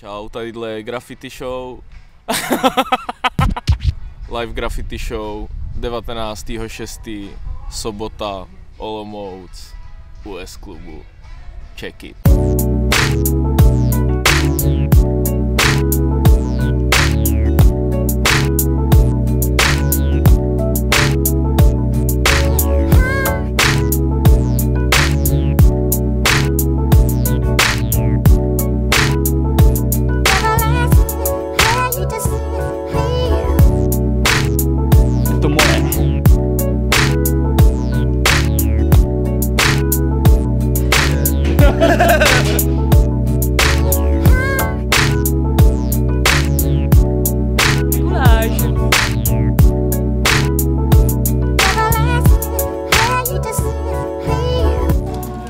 Čau, tadyhle je Graffiti Show. Live Graffiti Show 19.6. sobota, Olomouc, US klubu. Check it.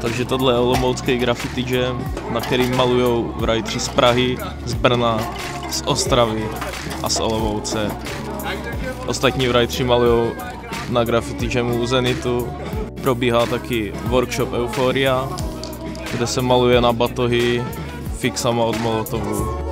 Takže tohle je olomoucký graffiti jam, na kterým malujou writeri z Prahy, z Brna, z Ostravy a z Olomouce. Ostatní writeri malujou na graffiti jamu u Zenitu. Probíhá taky workshop Euphoria, kde se maluje na batohy fixama od Molotovu.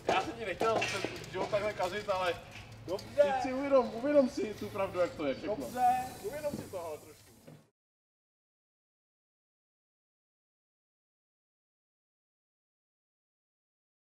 Já jsem ti nechtěl takhle kazit, ale dobře. Uvědom si tu pravdu, jak to je všechno. Dobře, uvědom si to ale trošku.